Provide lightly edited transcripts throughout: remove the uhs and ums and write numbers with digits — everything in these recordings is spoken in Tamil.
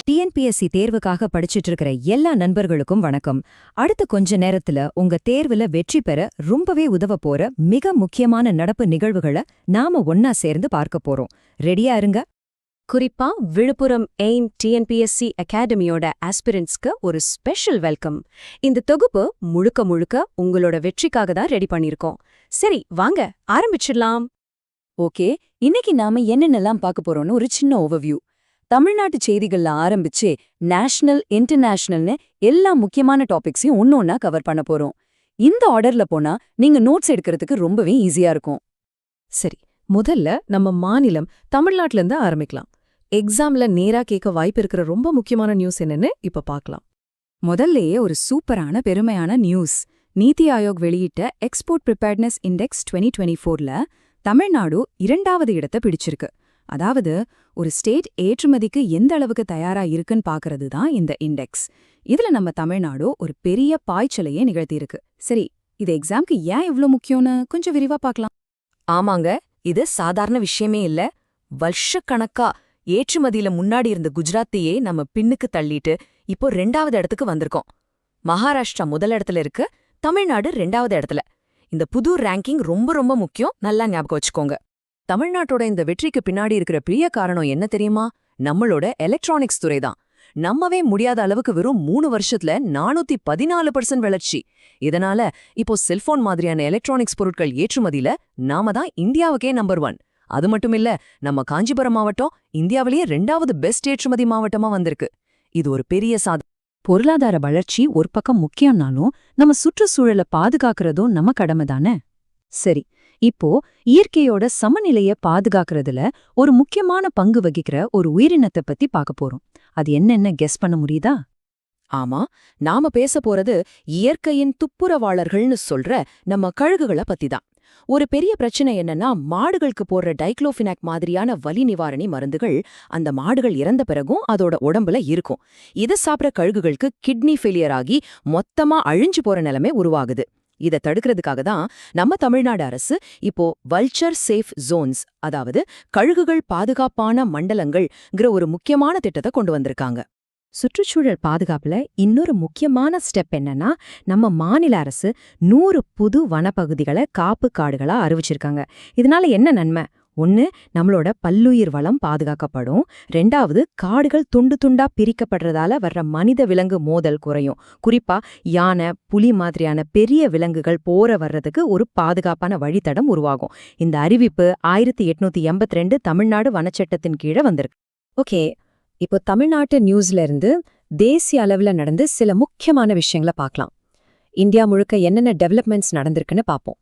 டிஎன்பிஎஸ்சி தேர்வுக்காக படிச்சிட்டு இருக்கிற எல்லா நண்பர்களுக்கும் வணக்கம். அடுத்த கொஞ்ச நேரத்துல உங்க தேர்வுல வெற்றி பெற ரொம்பவே உதவ போற மிக முக்கியமான நடப்பு நிகழ்வுகளை நாம ஒன்னா சேர்ந்து பார்க்க போறோம். ரெடியா இருங்க. குறிப்பா விழுப்புரம் எய்ம் டிஎன்பிஎஸ்சி அகாடமியோட ஆஸ்பிரண்ட்ஸ்க்கு ஒரு ஸ்பெஷல் வெல்கம். இந்த தொகுப்பு முழுக்க முழுக்க உங்களோட வெற்றிக்காக தான் ரெடி பண்ணிருக்கோம். சரி, வாங்க ஆரம்பிச்சிடலாம். ஓகே, இன்னைக்கு நாம என்னென்னலாம் பார்க்க போறோம்னு ஒரு சின்ன ஓவர்வியூ. தமிழ்நாட்டு செய்திகள்ல ஆரம்பிச்சு நேஷனல் இன்டர்நேஷனல்னு எல்லா முக்கியமான டாபிக்ஸையும் ஒன்னொன்னா கவர் பண்ண போறோம். இந்த ஆர்டர்ல போனா நீங்க நோட்ஸ் எடுக்கிறதுக்கு ரொம்பவே ஈஸியா இருக்கும். சரி, முதல்ல நம்ம மாநிலம் தமிழ்நாட்டுல இருந்து ஆரம்பிக்கலாம். எக்ஸாம்ல நேரா கேட்க வாய்ப்பு இருக்கிற ரொம்ப முக்கியமான நியூஸ் என்னன்னு இப்ப பார்க்கலாம். முதல்லயே ஒரு சூப்பரான பெருமையான நியூஸ். நீதி ஆயோக் வெளியிட்ட எக்ஸ்போர்ட் ப்ரிப்பேர்ட்னஸ் இண்டெக்ஸ் 2024ல தமிழ்நாடு 2வது இடத்தை பிடிச்சிருக்கு. அதாவது ஒரு ஸ்டேட் ஏற்றுமதிக்கு எந்த அளவுக்கு தயாரா இருக்குன்னு பாக்குறது தான் இந்த இண்டெக்ஸ். இதுல நம்ம தமிழ்நாடு ஒரு பெரிய பாய்ச்சலையே நிகழ்த்தியிருக்கு. சரி, இது எக்ஸாம்க்கு ஏன் இவ்ளோ முக்கியம்னு கொஞ்சம் விரிவா பார்க்கலாம். ஆமாங்க, இது சாதாரண விஷயமே இல்ல. வருஷக்கணக்கா ஏற்றுமதியில முன்னாடி இருந்த குஜராத்தையே நம்ம பின்னுக்கு தள்ளிட்டு இப்போ 2வது இடத்துக்கு வந்திருக்கோம். மகாராஷ்டிரா முதல் இடத்துல இருக்கு, தமிழ்நாடு 2வது இடத்துல. இந்த புது ரேங்கிங் ரொம்ப ரொம்ப முக்கியம், நல்லா ஞாபகம் வச்சுக்கோங்க. தமிழ்நாட்டோட இந்த வெற்றிக்கு பின்னாடி இருக்கிற பெரிய காரணம் என்ன தெரியுமா? நம்மளோட எலக்ட்ரானிக்ஸ் துறை தான். நம்மவே முடியாத அளவுக்கு வெறும் 3 வருஷத்துல 414% வளர்ச்சி. இதனால இப்போ செல்போன் மாதிரியான எலக்ட்ரானிக்ஸ் பொருட்கள் ஏற்றுமதியில நாம தான் இந்தியாவுக்கே நம்பர் 1. அது மட்டும் இல்ல, நம்ம காஞ்சிபுரம் மாவட்டம் இந்தியாவிலேயே 2வது பெஸ்ட் ஏற்றுமதி மாவட்டமா வந்திருக்கு. இது ஒரு பெரிய சாதனை. பொருளாதார வளர்ச்சி ஒரு பக்கம் முக்கியம்னாலும் நம்ம சுற்றுச்சூழலை பாதுகாக்கிறதும் நம்ம கடமை தானே. சரி, இப்போ இயற்கையோட சமநிலைய பாதுகாக்கிறதுல ஒரு முக்கியமான பங்கு வகிக்கிற ஒரு உயிரினத்தை பத்தி பார்க்க போறோம். அது என்னென்ன கெஸ் பண்ண முடியுதா? ஆமா, நாம பேச போறது இயற்கையின் துப்புரவாளர்கள்னு சொல்ற நம்ம கழுகுகளை பத்தி தான். ஒரு பெரிய பிரச்சனை என்னன்னா, மாடுகளுக்கு போடுற டைக்ளோஃபினாக் மாதிரியான வலி நிவாரணி மருந்துகள் அந்த மாடுகள் இறந்த பிறகும் அதோட உடம்புல இருக்கும். இதை சாப்பிட்ற கழுகுகளுக்கு கிட்னி ஃபெயிலியர் ஆகி மொத்தமா அழிஞ்சு போற நிலைமை உருவாகுது. இதை தடுக்கிறதுக்காக தான் நம்ம தமிழ்நாடு அரசு இப்போ வல்ச்சர் சேஃப் ஜோன்ஸ், அதாவது கழுகுகள் பாதுகாப்பான மண்டலங்கள்ங்கிற ஒரு முக்கியமான திட்டத்தை கொண்டு வந்திருக்காங்க. சுற்றுச்சூழல் பாதுகாப்புல இன்னொரு முக்கியமான ஸ்டெப் என்னன்னா, நம்ம மாநில அரசு 100 புது வனப்பகுதிகளை காப்பு காடுகளா அறிவிச்சிருக்காங்க. இதனால என்ன நன்மை? 1, நம்மளோட பல்லுயிர் வளம் பாதுகாக்கப்படும். 2வது, காடுகள் துண்டு துண்டா பிரிக்கப்படுறதால வர்ற மனித விலங்கு மோதல் குறையும். குறிப்பா யானை, புலி மாதிரியான பெரிய விலங்குகள் போற வர்றதுக்கு ஒரு பாதுகாப்பான வழித்தடம் உருவாகும். இந்த அறிவிப்பு 1882 தமிழ்நாடு வனச்சட்டத்தின் கீழே வந்திருக்கு. ஓகே, இப்போ தமிழ்நாட்டு நியூஸ்ல இருந்து தேசிய அளவுல நடந்து சில முக்கியமான விஷயங்களை பார்க்கலாம். இந்தியா முழுக்க என்னென்ன டெவலப்மெண்ட்ஸ் நடந்திருக்குன்னு பார்ப்போம்.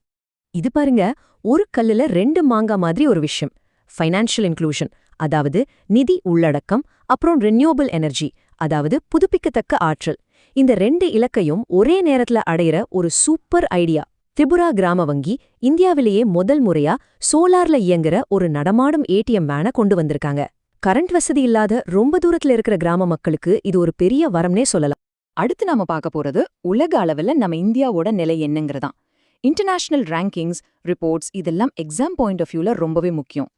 இது பாருங்க, ஒரு கல்லுல 2 மாங்கா மாதிரி ஒரு விஷயம். ஃபைனான்ஷியல் இன்க்ளூஷன், அதாவது நிதி உள்ளடக்கம், அப்புறம் ரினியூவபிள் எனர்ஜி, அதாவது புதுப்பிக்கத்தக்க ஆற்றல். இந்த 2 இலக்கையும் ஒரே நேரத்துல அடையிற ஒரு சூப்பர் ஐடியா. திரிபுரா கிராம வங்கி இந்தியாவிலேயே முதல் முறையா சோலார்ல இயங்குற ஒரு நடமாடும் ஏடிஎம் வேனை கொண்டு வந்திருக்காங்க. கரண்ட் வசதி இல்லாத ரொம்ப தூரத்துல இருக்கிற கிராம மக்களுக்கு இது ஒரு பெரிய வரம்னே சொல்லலாம். அடுத்து நாம பார்க்க போறது உலக அளவுல நம்ம இந்தியாவோட நிலை என்னங்கிறதான். இன்டர்நேஷனல் ரேங்கிங்ஸ், ரிப்போர்ட்ஸ் இதெல்லாம் எக்ஸாம் பாயிண்ட் ஆஃப் வியூல ரொம்பவே முக்கியம்.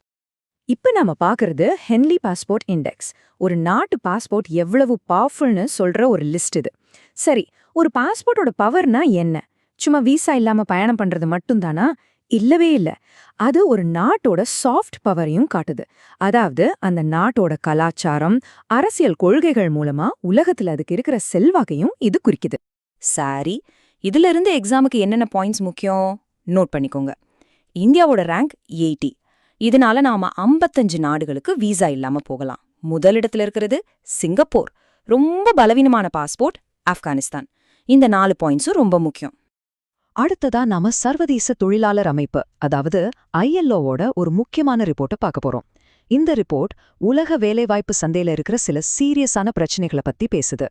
இப்ப நாம பாக்குறது ஹென்லி பாஸ்போர்ட் இண்டெக்ஸ். ஒரு நாட்டு பாஸ்போர்ட் எவ்வளவு பவர்ஃபுல்னு சொல்ற ஒரு லிஸ்ட் இது. சரி, ஒரு பாஸ்போர்ட்டோட பவர்னா என்ன? சும்மா வீசா இல்லாம பயணம் பண்றது மட்டும்தானா? இல்லவே இல்ல. அது ஒரு நாட்டோட சாஃப்ட் பவரையும் காட்டுது. அதாவது அந்த நாட்டோட கலாச்சாரம், அரசியல் கொள்கைகள் மூலமா உலகத்துல அதுக்கு இருக்கிற செல்வாக்கையும் இது குறிக்குது. சரி, இதுல இருந்து எக்ஸாமுக்கு என்னென்ன பாயிண்ட்ஸ் முக்கியம் நோட் பண்ணிக்கோங்க. இந்தியாவோட ரேங்க் 80. இதனால நாம 55 நாடுகளுக்கு வீசா இல்லாம போகலாம். முதலிடத்துல இருக்கிறது சிங்கப்பூர். ரொம்ப பலவீனமான பாஸ்போர்ட் ஆப்கானிஸ்தான். இந்த 4 பாயிண்ட்ஸும் ரொம்ப முக்கியம். அடுத்ததா நாம சர்வதேச தொழிலாளர் அமைப்பு, அதாவது ILOவோட ஒரு முக்கியமான ரிப்போர்ட்டை பார்க்க போறோம். இந்த ரிப்போர்ட் உலக வேலைவாய்ப்பு சந்தையில இருக்கிற சில சீரியஸான பிரச்சனைகளை பத்தி பேசுது.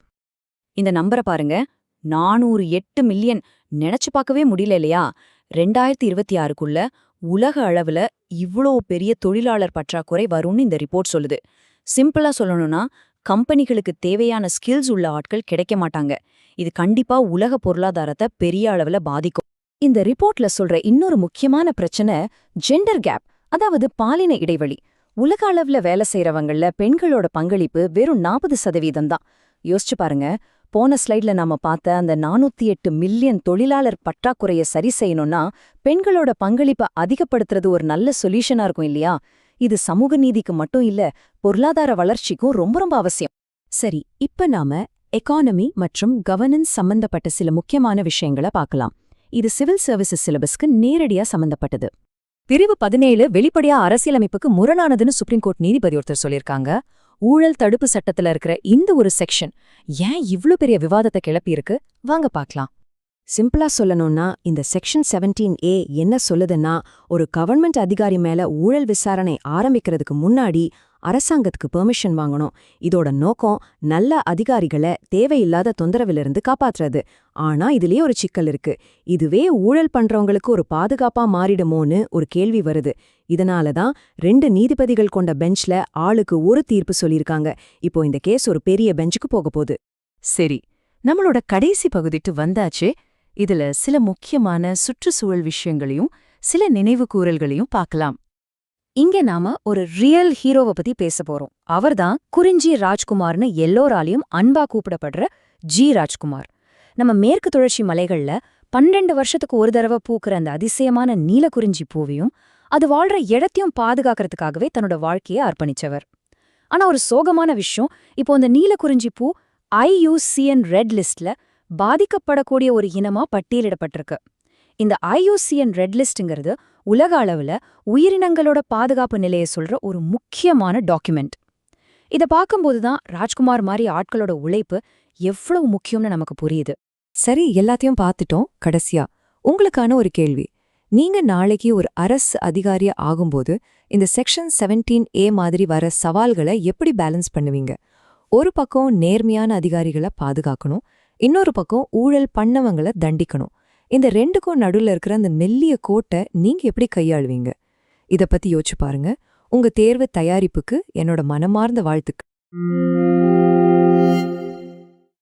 இந்த நம்பரை பாருங்க, 408 மில்லியன். நினைச்சு பார்க்கவே முடியல இல்லையா? 2026க்குள்ள உலக அளவுல இவ்ளோ பெரிய தொழிலாளர் பற்றாக்குறை வரும்னு இந்த ரிப்போர்ட் சொல்லுது. சிம்பிளா சொல்லணும்னா, கம்பெனிகளுக்கு தேவையான ஸ்கில்ஸ் உள்ள ஆட்கள் கிடைக்க மாட்டாங்க. இது கண்டிப்பா உலக பொருளாதாரத்தை பெரிய அளவுல பாதிக்கும். இந்த ரிப்போர்ட்ல சொல்ற இன்னொரு முக்கியமான பிரச்சனை ஜெண்டர் கேப், அதாவது பாலின இடைவெளி. உலக அளவுல வேலை செய்யறவங்கள பெண்களோட பங்களிப்பு வெறும் 40% தான். யோசிச்சு பாருங்க, போன ஸ்லைட்ல நாம பார்த்த அந்த 408 மில்லியன் தொழிலாளர் பற்றாக்குறைய சரி செய்யணும்னா பெண்களோட பங்களிப்பை அதிகப்படுத்துறது ஒரு நல்ல சொல்யூஷனா இருக்கும் இல்லையா? இது சமூக நீதிக்கு மட்டும் இல்ல, பொருளாதார வளர்ச்சிக்கும் ரொம்ப ரொம்ப அவசியம். சரி, இப்ப நாம எக்கானமி மற்றும் கவர்னன்ஸ் சம்பந்தப்பட்ட சில முக்கியமான விஷயங்களை பார்க்கலாம். இது சிவில் சர்வீசஸ் சிலபஸ்க்கு நேரடியா சம்பந்தப்பட்டது. பிரிவு 17 வெளிப்படையா அரசியலமைப்புக்கு முரணானதுன்னு சுப்ரீம் கோர்ட் நீதிபதி ஒருத்தர் சொல்லியிருக்காங்க. ஊழல் தடுப்பு சட்டத்துல இருக்கிற இந்த ஒரு செக்ஷன் ஏன் இவ்ளோ பெரிய விவாதத்தை கிளப்பியிருக்கு? வாங்க பார்க்கலாம். சிம்பிளா சொல்லணும்னா, இந்த செக்ஷன் 17A என்ன சொல்லுதுன்னா, ஒரு கவர்மெண்ட் அதிகாரி மேல ஊழல் விசாரணை ஆரம்பிக்கிறதுக்கு முன்னாடி அரசாங்கத்துக்கு பெர்மிஷன் வாங்கணும். இதோட நோக்கம் நல்ல அதிகாரிகளை தேவையில்லாத தொந்தரவிலிருந்து காப்பாத்துறது. ஆனா இதுலயே ஒரு சிக்கல் இருக்கு. இதுவே ஊழல் பண்றவங்களுக்கு ஒரு பாதுகாப்பா மாறிடுமோன்னு ஒரு கேள்வி வருது. இதனாலதான் 2 நீதிபதிகள் கொண்ட பெஞ்ச்ல ஆளுக்கு ஒரு தீர்ப்பு சொல்லியிருக்காங்க. இப்போ இந்த கேஸ் ஒரு பெரிய பெஞ்சுக்கு போக போகுது. சரி, நம்மளோட கடைசி பகுதிக்கு வந்தாச்சு. இதுல சில முக்கியமான சுற்றுச்சூழல் விஷயங்களையும் சில நினைவு கூறல்களையும் பார்க்கலாம். இங்க நாம ஒரு ரியல் ஹீரோவை பத்தி பேச போறோம். அவர்தான் குறிஞ்சி ராஜ்குமார்னு எல்லோராலையும் அன்பா கூப்பிடப்படுற ஜி ராஜ்குமார். நம்ம மேற்கு தொடர்ச்சி மலைகள்ல 12 வருஷத்துக்கு ஒரு தடவை பூக்குற அந்த அதிசயமான நீலக்குறிஞ்சி பூவையும் அது வாழ்ற இடத்தையும் பாதுகாக்கிறதுக்காகவே தன்னோட வாழ்க்கையை அர்ப்பணிச்சவர். ஆனா ஒரு சோகமான விஷயம், இப்போ இந்த நீலக்குறிஞ்சி பூ IUCN ரெட் லிஸ்ட்ல பாதிக்கப்படக்கூடிய ஒரு இனமா பட்டியலிடப்பட்டிருக்கு. இந்த IUCN ரெட் லிஸ்ட்ங்கிறது உலக அளவுல உயிரினங்களோட பாதுகாப்பு நிலையை சொல்ற ஒரு முக்கியமான டாக்குமெண்ட். இத பார்க்கும்போதுதான் ராஜ்குமார் மாதிரி ஆட்களோட உழைப்பு எவ்வளவு முக்கியம்னு நமக்கு புரியுது. சரி, எல்லாத்தையும் பார்த்துட்டோம். கடைசியா உங்களுக்கான ஒரு கேள்வி. நீங்க நாளைக்கு ஒரு அரசு அதிகாரியா ஆகும்போது இந்த செக்ஷன் 17A மாதிரி வர சவால்களை எப்படி பேலன்ஸ் பண்ணுவீங்க? ஒரு பக்கம் நேர்மையான அதிகாரிகளை பாதுகாக்கணும், இன்னொரு பக்கம் ஊழல் பண்ணவங்களை தண்டிக்கணும். இந்த ரெண்டுக்கும் நடுவுல இருக்கிற அந்த மெல்லிய கோட்டை நீங்க எப்படி கையாளுவீங்க? இத பத்தி யோசிச்சு பாருங்க. உங்க தேர்வு தயாரிப்புக்கு என்னோட மனமார்ந்த வாழ்த்துக்கள்.